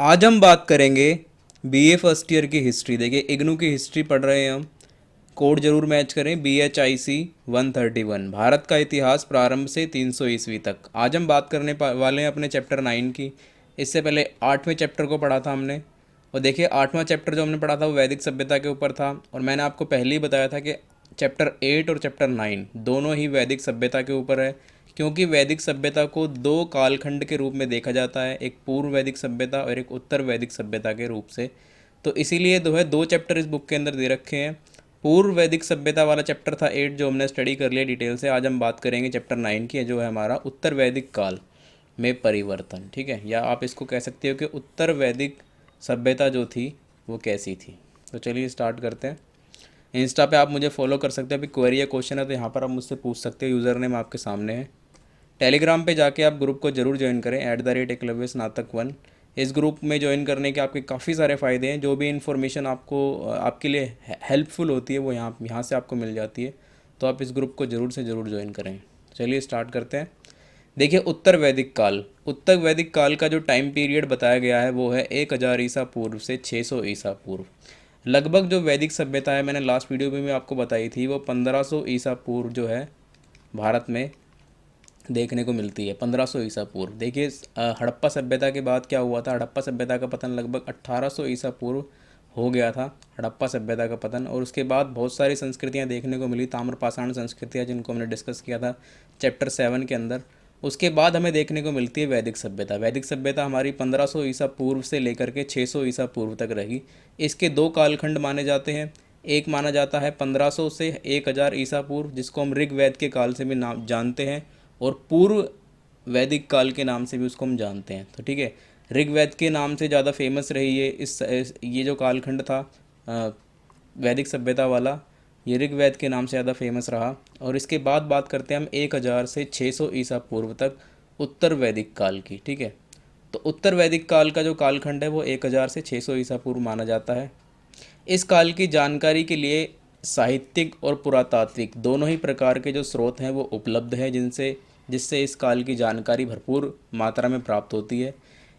आज हम बात करेंगे बीए फर्स्ट ईयर की हिस्ट्री। देखिए इग्नू की हिस्ट्री पढ़ रहे हैं हम। कोड जरूर मैच करें, BHIC 131, भारत का इतिहास प्रारंभ से 300 ईस्वी तक। आज हम बात करने वाले हैं अपने चैप्टर 9 की। इससे पहले 8वें चैप्टर को पढ़ा था हमने। और देखिए 8वां चैप्टर जो हमने पढ़ा था वो वैदिक सभ्यता के ऊपर था। और मैंने आपको पहले ही बताया था कि चैप्टर 8 और चैप्टर 9 दोनों ही वैदिक सभ्यता के ऊपर है, क्योंकि वैदिक सभ्यता को दो कालखंड के रूप में देखा जाता है, एक पूर्व वैदिक सभ्यता और एक उत्तर वैदिक सभ्यता के रूप से। तो इसीलिए दो चैप्टर इस बुक के अंदर दे रखे हैं। पूर्व वैदिक सभ्यता वाला चैप्टर था 8, जो हमने स्टडी कर लिया डिटेल से। आज हम बात करेंगे चैप्टर 9 की, जो है हमारा उत्तर वैदिक काल में परिवर्तन। ठीक है, या आप इसको कह सकते हो कि उत्तर वैदिक सभ्यता जो थी वो कैसी थी। तो चलिए स्टार्ट करते हैं। इंस्टा पे आप मुझे फॉलो कर सकते हैं। अभी क्वेरी या क्वेश्चन है तो यहाँ पर आप मुझसे पूछ सकते हो। यूज़र नेम आपके सामने है। टेलीग्राम पे जाके आप ग्रुप को ज़रूर ज्वाइन करें, @एकलव्य स्नातक 1। इस ग्रुप में ज्वाइन करने के आपके काफ़ी सारे फ़ायदे हैं। जो भी इन्फॉर्मेशन आपको आपके लिए हेल्पफुल होती है वो यहाँ से आपको मिल जाती है। तो आप इस ग्रुप को ज़रूर से ज़रूर ज्वाइन करें। चलिए स्टार्ट करते हैं। देखिए उत्तर वैदिक काल। उत्तर वैदिक काल का जो टाइम पीरियड बताया गया है वो है 1000 ईसा पूर्व से 600 ईसा पूर्व। लगभग जो वैदिक सभ्यता है, मैंने लास्ट वीडियो में भी आपको बताई थी, वो 1500 ईसा पूर्व जो है भारत में देखने को मिलती है। 1500 ईसा पूर्व। देखिए हड़प्पा सभ्यता के बाद क्या हुआ था। हड़प्पा सभ्यता का पतन लगभग 1800 ईसा पूर्व हो गया था, हड़प्पा सभ्यता का पतन। और उसके बाद बहुत सारी संस्कृतियां देखने को मिली, ताम्रपाषाण संस्कृतियां, जिनको हमने डिस्कस किया था चैप्टर 7 के अंदर। उसके बाद हमें देखने को मिलती है वैदिक सभ्यता। वैदिक सभ्यता हमारी 1500 ईसा पूर्व से लेकर के 600 ईसा पूर्व तक रही। इसके दो कालखंड माने जाते हैं। एक माना जाता है 1500 से 1000 ईसा पूर्व, जिसको हम ऋग्वेद के काल से भी नाम जानते हैं, और पूर्व वैदिक काल के नाम से भी उसको हम जानते हैं। तो ठीक है, ऋग्वेद के नाम से ज़्यादा फेमस रही है ये जो कालखंड था वैदिक सभ्यता वाला, ये ऋग्वेद के नाम से ज़्यादा फेमस रहा। और इसके बाद बात करते हैं हम 1000 से 600 ईसा पूर्व तक उत्तर वैदिक काल की। ठीक है, तो उत्तर वैदिक काल का जो कालखंड है वो 1000 से 600 ईसा पूर्व माना जाता है। इस काल की जानकारी के लिए साहित्यिक और पुरातात्विक दोनों ही प्रकार के जो स्रोत हैं वो उपलब्ध हैं, जिससे इस काल की जानकारी भरपूर मात्रा में प्राप्त होती है।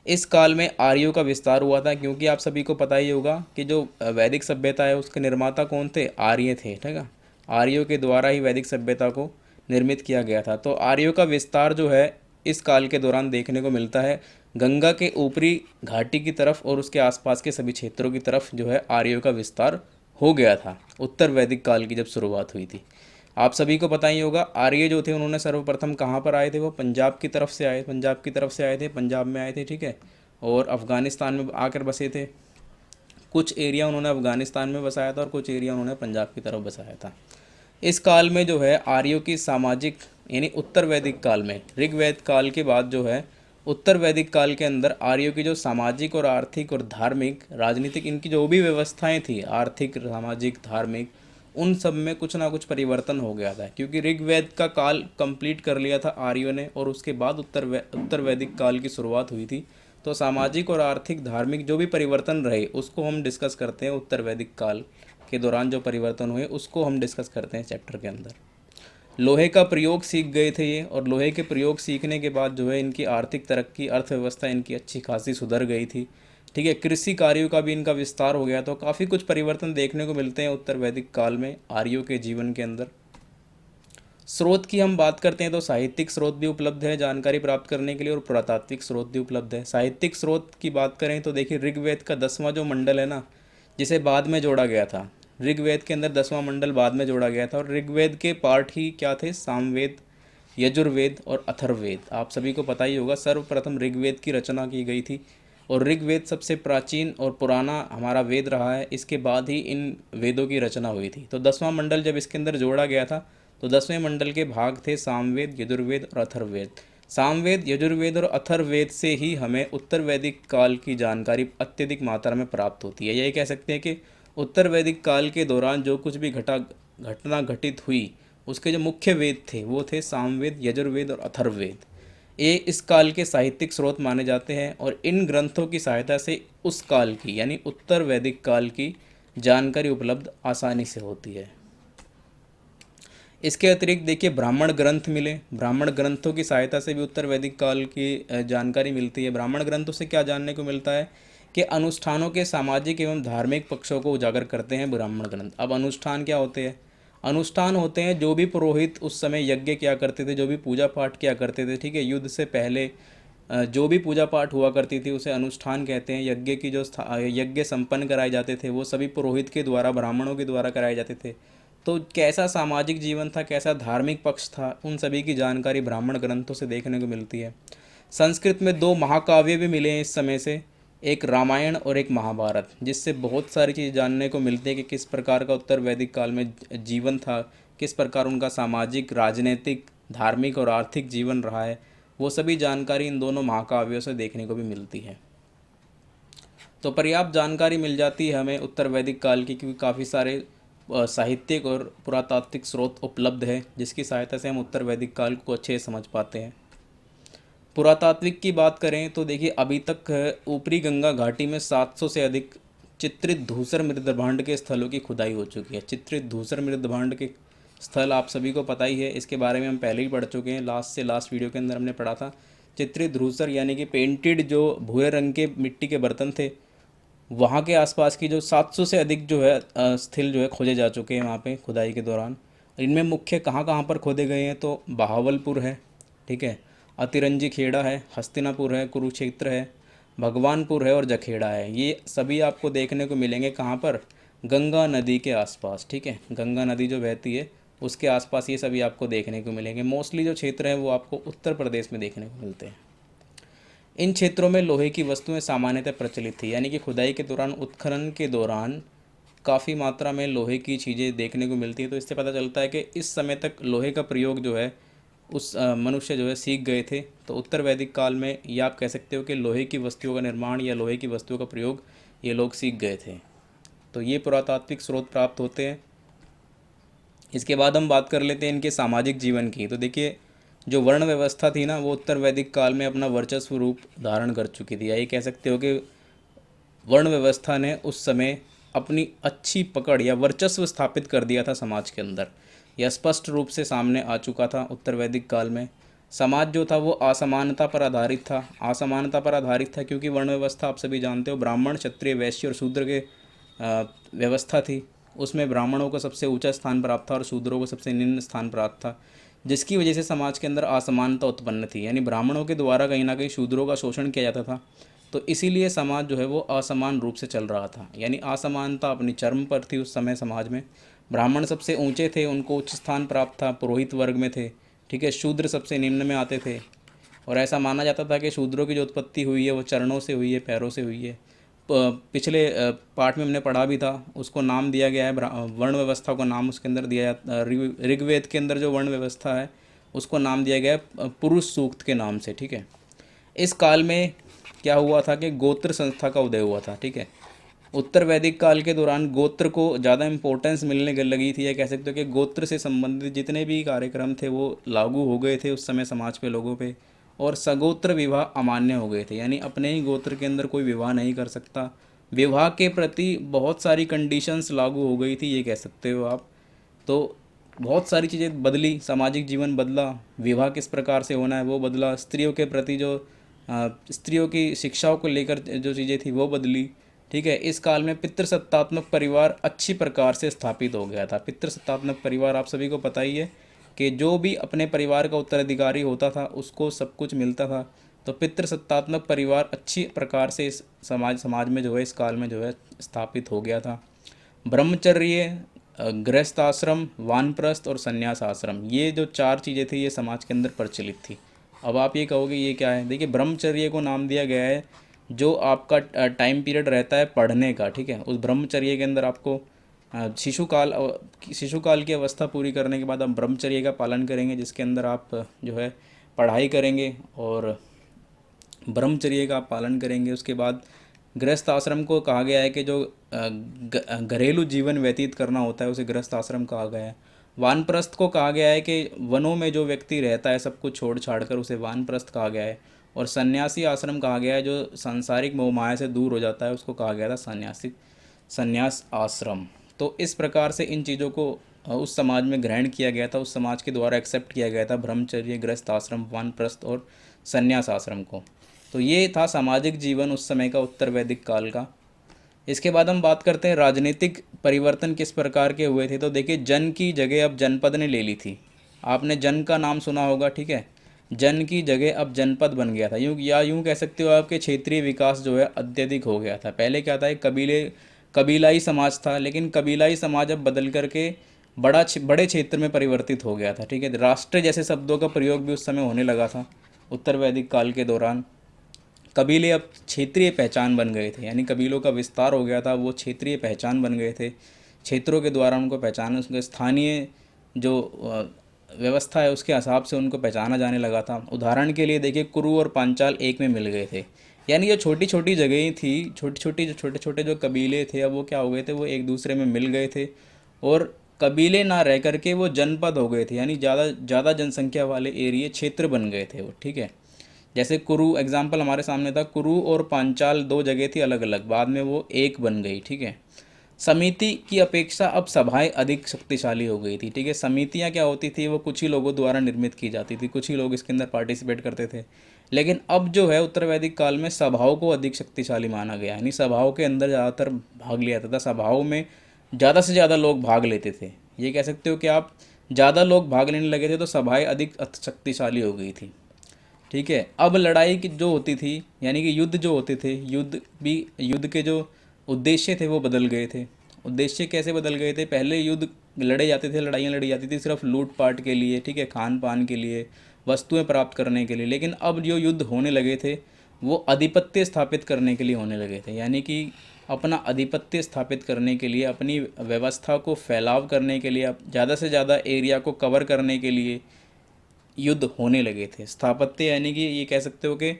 इस काल में आर्यों का विस्तार हुआ था, क्योंकि आप सभी को पता ही होगा कि जो वैदिक सभ्यता है उसके निर्माता कौन थे, आर्य थे। ठीक है, आर्यों के द्वारा ही वैदिक सभ्यता को निर्मित किया गया था। तो आर्यों का विस्तार जो है इस काल के दौरान देखने को मिलता है। गंगा के ऊपरी घाटी की तरफ और उसके आसपास के सभी क्षेत्रों की तरफ जो है आर्यों का विस्तार हो गया था उत्तर वैदिक काल की जब शुरुआत हुई थी। आप सभी को पता ही होगा आर्य जो थे उन्होंने सर्वप्रथम कहाँ पर आए थे, वो पंजाब की तरफ से आए, पंजाब की तरफ से आए थे, पंजाब में आए थे। ठीक है, और अफ़गानिस्तान में आकर बसे थे। कुछ एरिया उन्होंने अफ़गानिस्तान में बसाया था और कुछ एरिया उन्होंने पंजाब की तरफ बसाया था। इस काल में जो है आर्यों की सामाजिक, यानी उत्तर वैदिक काल में, ऋग्वेद काल के बाद जो है उत्तर वैदिक काल के अंदर आर्यों की जो सामाजिक और आर्थिक और धार्मिक राजनीतिक इनकी जो भी व्यवस्थाएं थी, आर्थिक सामाजिक धार्मिक, उन सब में कुछ ना कुछ परिवर्तन हो गया था। क्योंकि ऋग्वेद का काल कंप्लीट कर लिया था आर्यों ने, और उसके बाद उत्तर वैदिक काल की शुरुआत हुई थी। तो सामाजिक और आर्थिक धार्मिक जो भी परिवर्तन रहे उसको हम डिस्कस करते हैं। उत्तर वैदिक काल के दौरान जो परिवर्तन हुए उसको हम डिस्कस करते हैं चैप्टर के अंदर। लोहे का प्रयोग सीख गए थे ये, और लोहे के प्रयोग सीखने के बाद जो है इनकी आर्थिक तरक्की, अर्थव्यवस्था इनकी अच्छी खासी सुधर गई थी। ठीक है, कृषि कार्यों का भी इनका विस्तार हो गया। तो काफ़ी कुछ परिवर्तन देखने को मिलते हैं उत्तर वैदिक काल में आर्यों के जीवन के अंदर। स्रोत की हम बात करते हैं तो साहित्यिक स्रोत भी उपलब्ध है जानकारी प्राप्त करने के लिए, और पुरातात्विक स्रोत भी उपलब्ध है। साहित्यिक स्रोत की बात करें तो देखिए ऋग्वेद का 10वां जो मंडल है ना, जिसे बाद में जोड़ा गया था, ऋग्वेद के अंदर 10वां मंडल बाद में जोड़ा गया था। और ऋग्वेद के पार्ट ही क्या थे, सामवेद, यजुर्वेद और अथर्ववेद। आप सभी को पता ही होगा सर्वप्रथम ऋग्वेद की रचना की गई थी, और ऋग्वेद सबसे प्राचीन और पुराना हमारा वेद रहा है। इसके बाद ही इन वेदों की रचना हुई थी। तो 10वां मंडल जब इसके अंदर जोड़ा गया था तो 10वें मंडल के भाग थे सामवेद, यजुर्वेद और अथर्ववेद। सामवेद, यजुर्वेद और अथर्ववेद से ही हमें उत्तर वैदिक काल की जानकारी अत्यधिक मात्रा में प्राप्त होती है। यही कह सकते हैं कि उत्तर वैदिक काल के दौरान जो कुछ भी घटना घटित हुई, उसके जो मुख्य वेद थे वो थे सामवेद, यजुर्वेद और अथर्ववेद। ये इस काल के साहित्यिक स्रोत माने जाते हैं, और इन ग्रंथों की सहायता से उस काल की, यानी उत्तर वैदिक काल की जानकारी उपलब्ध आसानी से होती है। इसके अतिरिक्त देखिए ब्राह्मण ग्रंथ मिले, ब्राह्मण ग्रंथों की सहायता से भी उत्तर वैदिक काल की जानकारी मिलती है। ब्राह्मण ग्रंथों से क्या जानने को मिलता है कि अनुष्ठानों के सामाजिक एवं धार्मिक पक्षों को उजागर करते हैं ब्राह्मण ग्रंथ। अब अनुष्ठान क्या होते हैं? अनुष्ठान होते हैं जो भी पुरोहित उस समय यज्ञ किया करते थे, जो भी पूजा पाठ किया करते थे, ठीक है, युद्ध से पहले जो भी पूजा पाठ हुआ करती थी उसे अनुष्ठान कहते हैं। यज्ञ की जो यज्ञ संपन्न कराए जाते थे वो सभी पुरोहित के द्वारा, ब्राह्मणों के द्वारा कराए जाते थे। तो कैसा सामाजिक जीवन था, कैसा धार्मिक पक्ष था, उन सभी की जानकारी ब्राह्मण ग्रंथों से देखने को मिलती है। संस्कृत में दो महाकाव्य भी मिले हैं इस समय से, एक रामायण और एक महाभारत, जिससे बहुत सारी चीज़ जानने को मिलती है कि किस प्रकार का उत्तर वैदिक काल में जीवन था, किस प्रकार उनका सामाजिक, राजनीतिक, धार्मिक और आर्थिक जीवन रहा है। वो सभी जानकारी इन दोनों महाकाव्यों से देखने को भी मिलती है। तो पर्याप्त जानकारी मिल जाती है हमें उत्तर वैदिक काल की, क्योंकि काफ़ी सारे साहित्यिक और पुरातात्विक स्रोत उपलब्ध है जिसकी सहायता से हम उत्तर वैदिक काल को अच्छे से समझ पाते हैं। पुरातात्विक की बात करें तो देखिए अभी तक ऊपरी गंगा घाटी में 700 से अधिक चित्रित धूसर मृदभांड के स्थलों की खुदाई हो चुकी है। चित्रित धूसर मृदभांड के स्थल आप सभी को पता ही है, इसके बारे में हम पहले ही पढ़ चुके हैं, लास्ट वीडियो के अंदर हमने पढ़ा था। चित्रित धूसर यानी कि पेंटेड जो भूरे रंग के मिट्टी के बर्तन थे, वहाँ के आसपास की जो 700 से अधिक जो है स्थल जो है खोजे जा चुके हैं वहाँ पे खुदाई के दौरान। इनमें मुख्य कहाँ कहाँ पर खोदे गए हैं तो बहावलपुर है, ठीक है, अतिरंजी खेड़ा है, हस्तिनापुर है, कुरुक्षेत्र है, भगवानपुर है और जखेड़ा है। ये सभी आपको देखने को मिलेंगे कहाँ पर? गंगा नदी के आसपास, ठीक है, गंगा नदी जो बहती है उसके आसपास ये सभी आपको देखने को मिलेंगे। मोस्टली जो क्षेत्र है वो आपको उत्तर प्रदेश में देखने को मिलते हैं। इन क्षेत्रों में लोहे की वस्तुएं सामान्यतः प्रचलित थी, यानी कि खुदाई के दौरान, उत्खनन के दौरान काफ़ी मात्रा में लोहे की चीज़ें देखने को मिलती है। तो इससे पता चलता है कि इस समय तक लोहे का प्रयोग जो है उस मनुष्य जो है सीख गए थे। तो उत्तर वैदिक काल में ये आप कह सकते हो कि लोहे की वस्तुओं का निर्माण या लोहे की वस्तुओं का प्रयोग ये लोग सीख गए थे। तो ये पुरातात्विक स्रोत प्राप्त होते हैं। इसके बाद हम बात कर लेते हैं इनके सामाजिक जीवन की। तो देखिए जो वर्ण व्यवस्था थी ना, वो उत्तर वैदिक काल में अपना वर्चस्व रूप धारण कर चुकी थी। या ये कह सकते हो कि वर्ण व्यवस्था ने उस समय अपनी अच्छी पकड़ या वर्चस्व स्थापित कर दिया था समाज के अंदर। यह स्पष्ट रूप से सामने आ चुका था उत्तर वैदिक काल में। समाज जो था वो असमानता पर आधारित था। असमानता पर आधारित था क्योंकि वर्ण व्यवस्था आप सभी जानते हो, ब्राह्मण, क्षत्रिय, वैश्य और शूद्र के व्यवस्था थी। उसमें ब्राह्मणों को सबसे ऊंचा स्थान प्राप्त था और शूद्रों को सबसे निम्न स्थान प्राप्त था, जिसकी वजह से समाज के अंदर असमानता उत्पन्न थी। यानी ब्राह्मणों के द्वारा कहीं ना कहीं शूद्रों का शोषण किया जाता था। तो इसीलिए समाज जो है वो असमान रूप से चल रहा था, यानी असमानता अपनी चरम पर थी उस समय समाज में। ब्राह्मण सबसे ऊंचे थे, उनको उच्च स्थान प्राप्त था, पुरोहित वर्ग में थे, ठीक है, शूद्र सबसे निम्न में आते थे। और ऐसा माना जाता था कि शूद्रों की जो उत्पत्ति हुई है वो चरणों से हुई है, पैरों से हुई है। पिछले पार्ट में हमने पढ़ा भी था, उसको नाम दिया गया है, वर्ण व्यवस्था को नाम उसके अंदर दिया जाता, ऋग्वेद के अंदर जो वर्ण व्यवस्था है उसको नाम दिया गया है पुरुष सूक्त के नाम से, ठीक है। इस काल में क्या हुआ था कि गोत्र संस्था का उदय हुआ था, ठीक है। उत्तर वैदिक काल के दौरान गोत्र को ज़्यादा इम्पोर्टेंस मिलने लगी थी। या कह सकते हो कि गोत्र से संबंधित जितने भी कार्यक्रम थे वो लागू हो गए थे उस समय समाज पे, लोगों पे। और सगोत्र विवाह अमान्य हो गए थे, यानी अपने ही गोत्र के अंदर कोई विवाह नहीं कर सकता। विवाह के प्रति बहुत सारी कंडीशंस लागू हो गई थी, ये कह सकते हो आप। तो बहुत सारी चीज़ें बदली, सामाजिक जीवन बदला, विवाह किस प्रकार से होना है वो बदला, स्त्रियों के प्रति जो स्त्रियों की शिक्षाओं को लेकर जो चीज़ें थी वो बदली, ठीक है। इस काल में पितृसत्तात्मक परिवार अच्छी प्रकार से स्थापित हो गया था। पितृसत्तात्मक परिवार आप सभी को पता ही है कि जो भी अपने परिवार का उत्तराधिकारी होता था उसको सब कुछ मिलता था। तो पितृसत्तात्मक परिवार अच्छी प्रकार से इस समाज में जो है इस काल में जो है स्थापित हो गया था। ब्रह्मचर्य, गृहस्थ आश्रम, वानप्रस्थ और संन्यास आश्रम, ये जो चार चीज़ें थी ये समाज के अंदर प्रचलित थी। अब आप ये कहोगे ये क्या है? देखिए ब्रह्मचर्य को नाम दिया गया है जो आपका टाइम पीरियड रहता है पढ़ने का, ठीक है। उस ब्रह्मचर्य के अंदर आपको शिशुकाल की अवस्था पूरी करने के बाद आप ब्रह्मचर्य का पालन करेंगे, जिसके अंदर आप जो है पढ़ाई करेंगे और ब्रह्मचर्य का आप पालन करेंगे। उसके बाद गृहस्थ आश्रम को कहा गया है कि जो घरेलू जीवन व्यतीत करना होता है उसे गृहस्थ आश्रम कहा गया है। वानप्रस्थ को कहा गया है कि वनों में जो व्यक्ति रहता है सब कुछ छोड़ छाड़ कर, उसे वानप्रस्थ कहा गया है। और सन्यासी आश्रम कहा गया है, जो सांसारिक मोह माया से दूर हो जाता है उसको कहा गया था संन्यास आश्रम। तो इस प्रकार से इन चीज़ों को उस समाज में ग्रहण किया गया था, उस समाज के द्वारा एक्सेप्ट किया गया था ब्रह्मचर्य, गृहस्थ आश्रम, वानप्रस्थ और संन्यास आश्रम को। तो ये था सामाजिक जीवन उस समय का, उत्तर वैदिक काल का। इसके बाद हम बात करते हैं राजनीतिक परिवर्तन किस प्रकार के हुए थे। तो देखिए, जन की जगह अब जनपद ने ले ली थी। आपने जन का नाम सुना होगा, ठीक है। जन की जगह अब जनपद बन गया था, यूँ या यूँ कह सकते हो आपके क्षेत्रीय विकास जो है अत्यधिक हो गया था। पहले क्या था, एक कबीलाई समाज था, लेकिन कबीलाई समाज अब बदल करके बड़े क्षेत्र में परिवर्तित हो गया था, ठीक है। राष्ट्र जैसे शब्दों का प्रयोग भी उस समय होने लगा था उत्तर वैदिक काल के दौरान। कबीले अब क्षेत्रीय पहचान बन गए थे, यानी कबीलों का विस्तार हो गया था, वो क्षेत्रीय पहचान बन गए थे। क्षेत्रों के द्वारा उनको पहचान, उसके स्थानीय जो व्यवस्था है उसके हिसाब से उनको पहचाना जाने लगा था। उदाहरण के लिए देखिए, कुरु और पांचाल एक में मिल गए थे, यानी जो छोटी छोटी जगहें थी, छोटे छोटे जो कबीले थे, अब वो क्या हो गए थे, वो एक दूसरे में मिल गए थे और कबीले ना रह करके वो जनपद हो गए थे, यानी ज़्यादा ज़्यादा जनसंख्या वाले एरिए क्षेत्र बन गए थे वो, ठीक है। जैसे कुरु एग्जाम्पल हमारे सामने था, कुरु और पांचाल दो जगह थी अलग अलग, बाद में वो एक बन गई, ठीक है। समिति की अपेक्षा अब सभाएं अधिक शक्तिशाली हो गई थी, ठीक है। समितियां क्या होती थी, वो कुछ ही लोगों द्वारा निर्मित की जाती थी, कुछ ही लोग इसके अंदर पार्टिसिपेट करते थे। लेकिन अब जो है उत्तर वैदिक काल में सभाओं को अधिक शक्तिशाली माना गया, यानी सभाओं के अंदर ज़्यादातर भाग लिया जाता था, सभाओं में ज़्यादा से ज़्यादा लोग भाग लेते थे। ये कह सकते हो कि आप ज़्यादा लोग भाग लेने लगे थे तो सभाएं अधिक शक्तिशाली हो गई थी, ठीक है। अब लड़ाई की जो होती थी, यानी कि युद्ध जो होते थे, युद्ध के जो उद्देश्य थे वो बदल गए थे। उद्देश्य कैसे बदल गए थे, पहले युद्ध लड़े जाते थे, लड़ाइयाँ लड़ी जाती थी सिर्फ लूट पाट के लिए, ठीक है, खान पान के लिए, वस्तुएं प्राप्त करने के लिए। लेकिन अब जो युद्ध होने लगे थे वो आधिपत्य स्थापित करने के लिए होने लगे थे, यानी कि अपना आधिपत्य स्थापित करने के लिए, अपनी व्यवस्था को फैलाव करने के लिए, ज़्यादा से ज़्यादा एरिया को कवर करने के लिए युद्ध होने लगे थे। स्थापत्य यानी कि ये कह सकते हो कि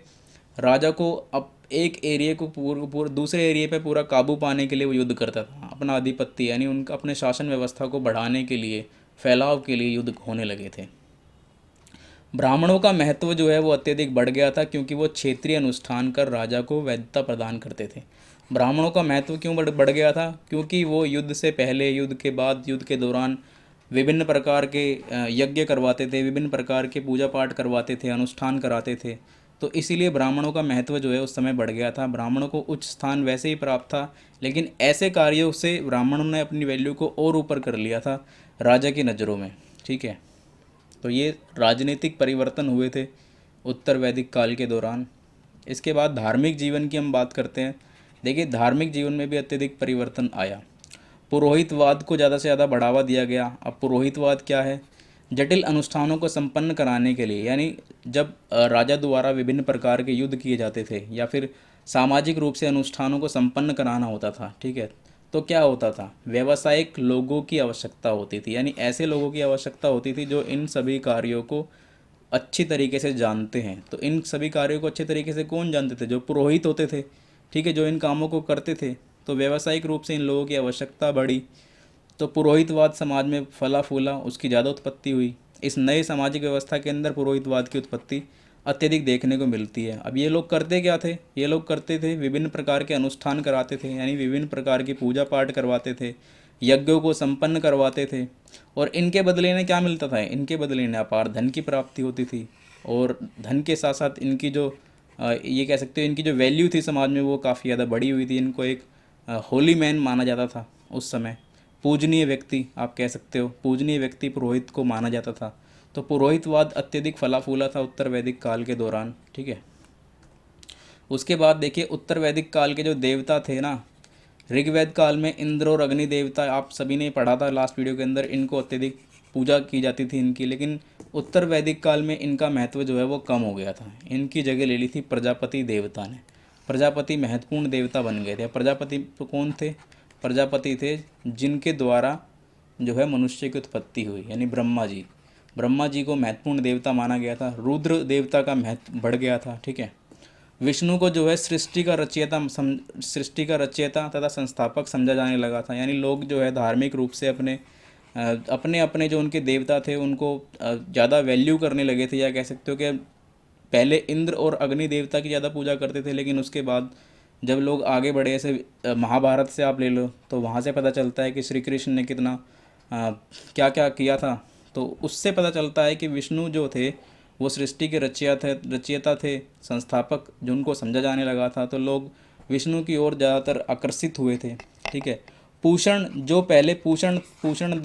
राजा को अब एक एरिया को पूरा दूसरे एरिया पे पूरा काबू पाने के लिए वो युद्ध करता था, अपना आधिपत्य यानी उनका अपने शासन व्यवस्था को बढ़ाने के लिए, फैलाव के लिए युद्ध होने लगे थे। ब्राह्मणों का महत्व जो है वो अत्यधिक बढ़ गया था, क्योंकि वो क्षेत्रीय अनुष्ठान कर राजा को वैधता प्रदान करते थे। ब्राह्मणों का महत्व क्यों बढ़ गया था, क्योंकि वो युद्ध से पहले, युद्ध के बाद, युद्ध के दौरान विभिन्न प्रकार के यज्ञ करवाते थे, विभिन्न प्रकार के पूजा पाठ करवाते थे, अनुष्ठान कराते थे। तो इसीलिए ब्राह्मणों का महत्व जो है उस समय बढ़ गया था। ब्राह्मणों को उच्च स्थान वैसे ही प्राप्त था, लेकिन ऐसे कार्यों से ब्राह्मणों ने अपनी वैल्यू को और ऊपर कर लिया था राजा की नज़रों में, ठीक है। तो ये राजनीतिक परिवर्तन हुए थे उत्तर वैदिक काल के दौरान। इसके बाद धार्मिक जीवन की हम बात करते हैं। देखिए, धार्मिक जीवन में भी अत्यधिक परिवर्तन आया। पुरोहितवाद को ज़्यादा से ज़्यादा बढ़ावा दिया गया। अब पुरोहितवाद क्या है, जटिल अनुष्ठानों को संपन्न कराने के लिए, यानी जब राजा द्वारा विभिन्न प्रकार के युद्ध किए जाते थे या फिर सामाजिक रूप से अनुष्ठानों को संपन्न कराना होता था, ठीक है, तो क्या होता था, व्यावसायिक लोगों की आवश्यकता होती थी, यानी ऐसे लोगों की आवश्यकता होती थी जो इन सभी कार्यों को अच्छी तरीके से जानते हैं। तो इन सभी कार्यों को अच्छे तरीके से कौन जानते थे, जो पुरोहित होते थे, ठीक है, जो इन कामों को करते थे। तो व्यावसायिक रूप से इन लोगों की आवश्यकता बढ़ी, तो पुरोहितवाद समाज में फला फूला, उसकी ज़्यादा उत्पत्ति हुई। इस नए सामाजिक व्यवस्था के अंदर पुरोहितवाद की उत्पत्ति अत्यधिक देखने को मिलती है। अब ये लोग करते क्या थे, ये लोग करते थे विभिन्न प्रकार के अनुष्ठान कराते थे, यानी विभिन्न प्रकार की पूजा पाठ करवाते थे, यज्ञों को संपन्न करवाते थे। और इनके बदले में क्या मिलता था, इनके बदले में अपार धन की प्राप्ति होती थी। और धन के साथ साथ इनकी जो ये कह सकते हो इनकी जो वैल्यू थी समाज में वो काफ़ी ज़्यादा बढ़ी हुई थी। इनको एक होली मैन माना जाता था उस समय, पूजनीय व्यक्ति आप कह सकते हो, पूजनीय व्यक्ति पुरोहित को माना जाता था। तो पुरोहितवाद अत्यधिक फला फूला था उत्तर वैदिक काल के दौरान, ठीक है। उसके बाद देखिए, उत्तर वैदिक काल के जो देवता थे ना, ऋग्वेद काल में इंद्र और अग्नि देवता, आप सभी ने पढ़ा था लास्ट वीडियो के अंदर, इनको अत्यधिक पूजा की जाती थी इनकी। लेकिन उत्तर वैदिक काल में इनका महत्व जो है वो कम हो गया था। इनकी जगह ले ली थी प्रजापति देवता ने। प्रजापति महत्वपूर्ण देवता बन गए थे। प्रजापति कौन थे, प्रजापति थे जिनके द्वारा जो है मनुष्य की उत्पत्ति हुई, यानी ब्रह्मा जी। ब्रह्मा जी को महत्वपूर्ण देवता माना गया था। रुद्र देवता का महत्व बढ़ गया था, ठीक है। विष्णु को जो है सृष्टि का रचयिता तथा संस्थापक समझा जाने लगा था। यानी लोग जो है धार्मिक रूप से अपने अपने जो उनके देवता थे उनको ज़्यादा वैल्यू करने लगे थे, या कह सकते हो कि पहले इंद्र और अग्नि देवता की ज़्यादा पूजा करते थे। लेकिन उसके बाद जब लोग आगे बढ़े, ऐसे महाभारत से आप ले लो तो वहाँ से पता चलता है कि श्री कृष्ण ने कितना क्या क्या किया था, तो उससे पता चलता है कि विष्णु जो थे वो सृष्टि के रचयिता थे, संस्थापक, जो उनको समझा जाने लगा था, तो लोग विष्णु की ओर ज़्यादातर आकर्षित हुए थे। ठीक है। पूषण, जो पहले पूषण पूषण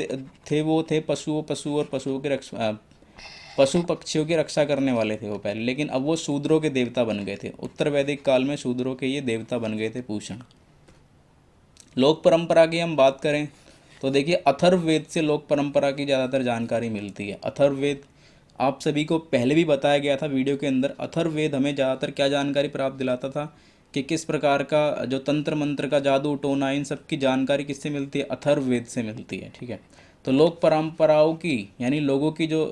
थे, वो थे पशु और पशुओं के पशु पक्षियों की रक्षा करने वाले थे वो पहले, लेकिन अब वो शूद्रों के देवता बन गए थे। उत्तर वैदिक काल में शूद्रों के ये देवता बन गए थे पूषण। लोक परंपरा की हम बात करें तो देखिए, अथर्ववेद से लोक परंपरा की ज़्यादातर जानकारी मिलती है। अथर्ववेद आप सभी को पहले भी बताया गया था वीडियो के अंदर। अथर्ववेद हमें ज़्यादातर क्या जानकारी प्राप्त दिलाता था कि किस प्रकार का जो तंत्र मंत्र का जादू टोना, इन सब की जानकारी किससे मिलती है, अथर्ववेद से मिलती है। ठीक है। तो लोक परंपराओं की, यानी लोगों की जो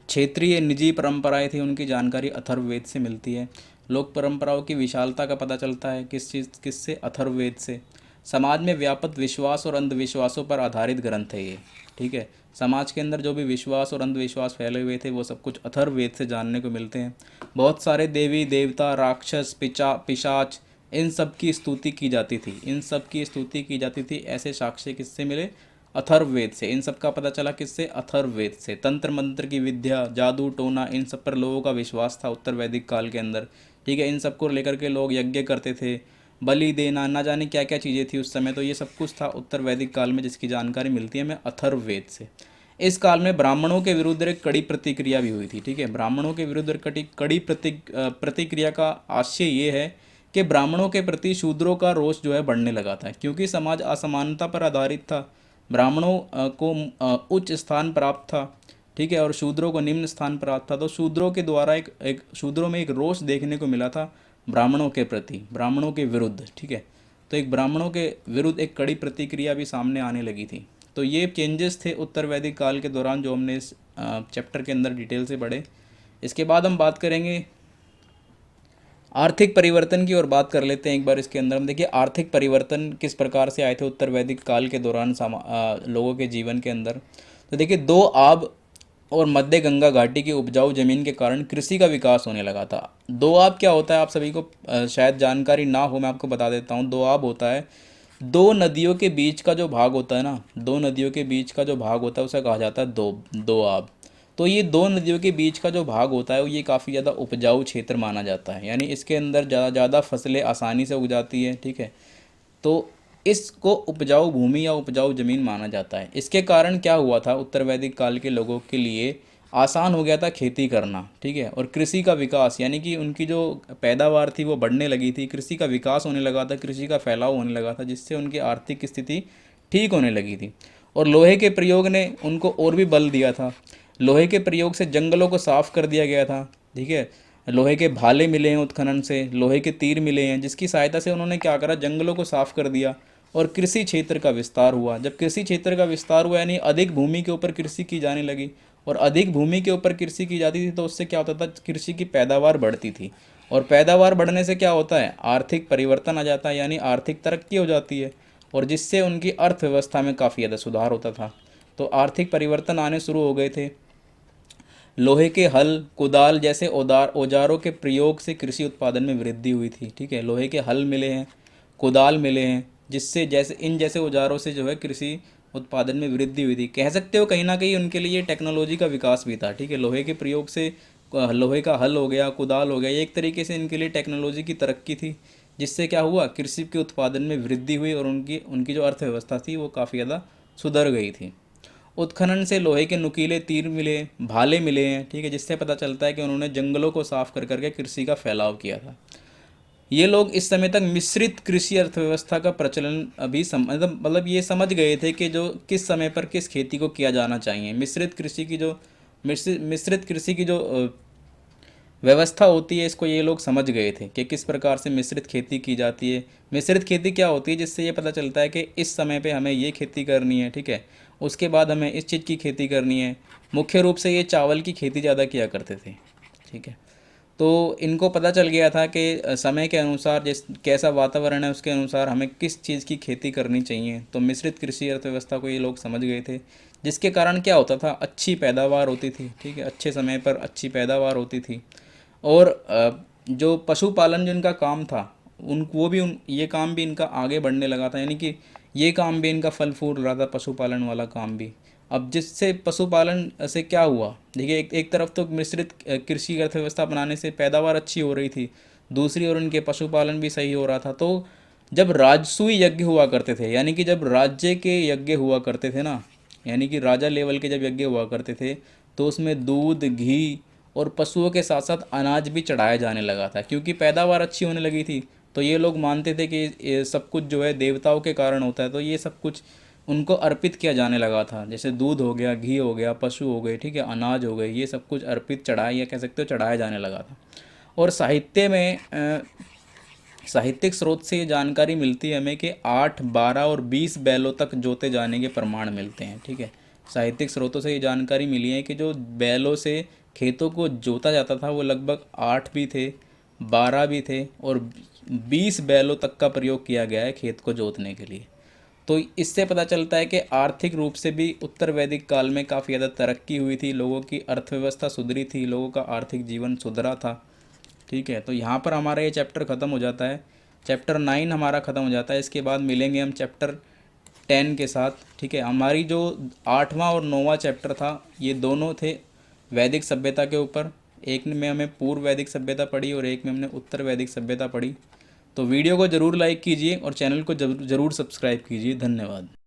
क्षेत्रीय निजी परंपराएं थी, उनकी जानकारी अथर्ववेद से मिलती है। लोक परंपराओं की विशालता का पता चलता है किससे, अथर्ववेद से। समाज में व्यापक विश्वास और अंधविश्वासों पर आधारित ग्रंथ है ये। ठीक है। समाज के अंदर जो भी विश्वास और अंधविश्वास फैले हुए थे, वो सब कुछ अथर्ववेद से जानने को मिलते हैं। बहुत सारे देवी देवता, राक्षस, पिशाच, इन सब की स्तुति की जाती थी, इन सब की स्तुति की जाती थी। ऐसे साक्ष्य किससे मिले, अथर्ववेद से। इन सब का पता चला किससे, अथर्ववेद से। तंत्र मंत्र की विद्या, जादू टोना, इन सब पर लोगों का विश्वास था उत्तर वैदिक काल के अंदर। ठीक है। इन सब को लेकर के लोग यज्ञ करते थे, बलि देना, ना जाने क्या क्या चीज़ें थी उस समय। तो ये सब कुछ था उत्तर वैदिक काल में, जिसकी जानकारी मिलती है हमें अथर्ववेद से। इस काल में ब्राह्मणों के विरुद्ध एक कड़ी प्रतिक्रिया भी हुई थी। ठीक है। ब्राह्मणों के विरुद्ध कड़ी प्रतिक्रिया का आशय ये है कि ब्राह्मणों के प्रति शूद्रों का रोष जो है बढ़ने लगा था, क्योंकि समाज असमानता पर आधारित था। ब्राह्मणों को उच्च स्थान प्राप्त था। ठीक है। और शूद्रों को निम्न स्थान प्राप्त था। तो शूद्रों के द्वारा एक शूद्रों में एक रोष देखने को मिला था ब्राह्मणों के प्रति, ब्राह्मणों के विरुद्ध। ठीक है। तो एक ब्राह्मणों के विरुद्ध एक कड़ी प्रतिक्रिया भी सामने आने लगी थी। तो ये चेंजेस थे उत्तर वैदिक काल के दौरान, जो हमने इस चैप्टर के अंदर डिटेल से पढ़े। इसके बाद हम बात करेंगे आर्थिक परिवर्तन की, और बात कर लेते हैं एक बार इसके अंदर हम। देखिए, आर्थिक परिवर्तन किस प्रकार से आए थे उत्तर वैदिक काल के दौरान लोगों के जीवन के अंदर। तो देखिए, दो आब और मध्य गंगा घाटी की उपजाऊ जमीन के कारण कृषि का विकास होने लगा था। दो आब क्या होता है, आप सभी को शायद जानकारी ना हो, मैं आपको बता देता हूँ। दो आब होता है, दो नदियों के बीच का जो भाग होता है ना, दो नदियों के बीच का जो भाग होता है उसे कहा जाता है दो आब। तो ये दो नदियों के बीच का जो भाग होता है, ये काफ़ी ज़्यादा उपजाऊ क्षेत्र माना जाता है, यानी इसके अंदर ज़्यादा फसलें आसानी से उग जाती है। ठीक है। तो इसको उपजाऊ भूमि या उपजाऊ ज़मीन माना जाता है। इसके कारण क्या हुआ था, उत्तर वैदिक काल के लोगों के लिए आसान हो गया था खेती करना। ठीक है। और कृषि का विकास, यानी कि उनकी जो पैदावार थी वो बढ़ने लगी थी, कृषि का विकास होने लगा था, कृषि का फैलाव होने लगा था, जिससे उनकी आर्थिक स्थिति ठीक होने लगी थी। और लोहे के प्रयोग ने उनको और भी बल दिया था। लोहे के प्रयोग से जंगलों को साफ कर दिया गया था। ठीक है। लोहे के भाले मिले हैं उत्खनन से, लोहे के तीर मिले हैं, जिसकी सहायता से उन्होंने क्या करा, जंगलों को साफ कर दिया और कृषि क्षेत्र का विस्तार हुआ। जब कृषि क्षेत्र का विस्तार हुआ, यानी अधिक भूमि के ऊपर कृषि की जाने लगी, और अधिक भूमि के ऊपर कृषि की जाती थी, तो उससे क्या होता था, कृषि की पैदावार बढ़ती थी। और पैदावार बढ़ने से क्या होता है, आर्थिक परिवर्तन आ जाता है, यानी आर्थिक तरक्की हो जाती है, और जिससे उनकी अर्थव्यवस्था में काफ़ी ज़्यादा सुधार होता था। तो आर्थिक परिवर्तन आने शुरू हो गए थे। लोहे के हल, कुदाल जैसे औजारों के प्रयोग से कृषि उत्पादन में वृद्धि हुई थी। ठीक है। लोहे के हल मिले हैं, कुदाल मिले हैं, जिससे जैसे औजारों से जो है कृषि उत्पादन में वृद्धि हुई थी। कह सकते हो कहीं ना कहीं उनके लिए टेक्नोलॉजी का विकास भी था। ठीक है। लोहे के प्रयोग से लोहे का हल हो गया, कुदाल हो गया, ये एक तरीके से इनके लिए टेक्नोलॉजी की तरक्की थी, जिससे क्या हुआ, कृषि के उत्पादन में वृद्धि हुई, और उनकी उनकी जो अर्थव्यवस्था थी वो काफ़ी ज़्यादा सुधर गई थी। उत्खनन से लोहे के नुकीले तीर मिले, भाले मिले हैं। ठीक है। जिससे पता चलता है कि उन्होंने जंगलों को साफ कर करके कृषि का फैलाव किया था। ये लोग इस समय तक मिश्रित कृषि अर्थव्यवस्था का प्रचलन अभी मतलब ये समझ गए थे कि जो किस समय पर किस खेती को किया जाना चाहिए। मिश्रित कृषि की जो व्यवस्था होती है, इसको ये लोग समझ गए थे कि किस प्रकार से मिश्रित खेती की जाती है। मिश्रित खेती क्या होती है, जिससे ये पता चलता है कि इस समय पे हमें ये खेती करनी है। ठीक है। उसके बाद हमें इस चीज़ की खेती करनी है। मुख्य रूप से ये चावल की खेती ज़्यादा किया करते थे। ठीक है। तो इनको पता चल गया था कि समय के अनुसार जिस कैसा वातावरण है उसके अनुसार हमें किस चीज़ की खेती करनी चाहिए। तो मिश्रित कृषि अर्थव्यवस्था को ये लोग समझ गए थे, जिसके कारण क्या होता था, अच्छी पैदावार होती थी। ठीक है। अच्छे समय पर अच्छी पैदावार होती थी। और जो पशुपालन जो इनका काम था, उन वो भी उन ये काम भी इनका आगे बढ़ने लगा था, यानी कि ये काम भी इनका फल फूल रहा था, पशुपालन वाला काम भी। अब जिससे पशुपालन से क्या हुआ, देखिए एक तरफ तो मिश्रित कृषि अर्थव्यवस्था बनाने से पैदावार अच्छी हो रही थी, दूसरी ओर उनके पशुपालन भी सही हो रहा था। तो जब राजसूय यज्ञ हुआ करते थे, यानी कि जब राज्य के यज्ञ हुआ करते थे ना, यानी कि राजा लेवल के जब यज्ञ हुआ करते थे, तो उसमें दूध, घी और पशुओं के साथ साथ अनाज भी चढ़ाया जाने लगा था, क्योंकि पैदावार अच्छी होने लगी थी। तो ये लोग मानते थे कि ये सब कुछ जो है देवताओं के कारण होता है, तो ये सब कुछ उनको अर्पित किया जाने लगा था। जैसे दूध हो गया, घी हो गया, पशु हो गए, ठीक है, अनाज हो गए, ये सब कुछ अर्पित चढ़ाया, या कह सकते हो चढ़ाया जाने लगा था। और साहित्य में साहित्यिक स्रोत से ये जानकारी मिलती है हमें कि 8, 12 और 20 बैलों तक जोते जाने के प्रमाण मिलते हैं, ठीक है। साहित्यिक स्रोतों से ये जानकारी मिली है कि जो बैलों से खेतों को जोता जाता था वो लगभग 8 भी थे, 12 भी थे, और 20 बैलों तक का प्रयोग किया गया है खेत को जोतने के लिए। तो इससे पता चलता है कि आर्थिक रूप से भी उत्तर वैदिक काल में काफ़ी ज़्यादा तरक्की हुई थी, लोगों की अर्थव्यवस्था सुधरी थी, लोगों का आर्थिक जीवन सुधरा था, ठीक है। तो यहाँ पर हमारा ये चैप्टर ख़त्म हो जाता है, चैप्टर 9 हमारा ख़त्म हो जाता है। इसके बाद मिलेंगे हम चैप्टर 10 के साथ, ठीक है। हमारी जो 8वां और 9वां चैप्टर था, ये दोनों थे वैदिक सभ्यता के ऊपर। एक में हमें पूर्व वैदिक सभ्यता पढ़ी और एक में हमने उत्तर वैदिक सभ्यता पढ़ी। तो वीडियो को ज़रूर लाइक कीजिए और चैनल को ज़रूर सब्सक्राइब कीजिए। धन्यवाद।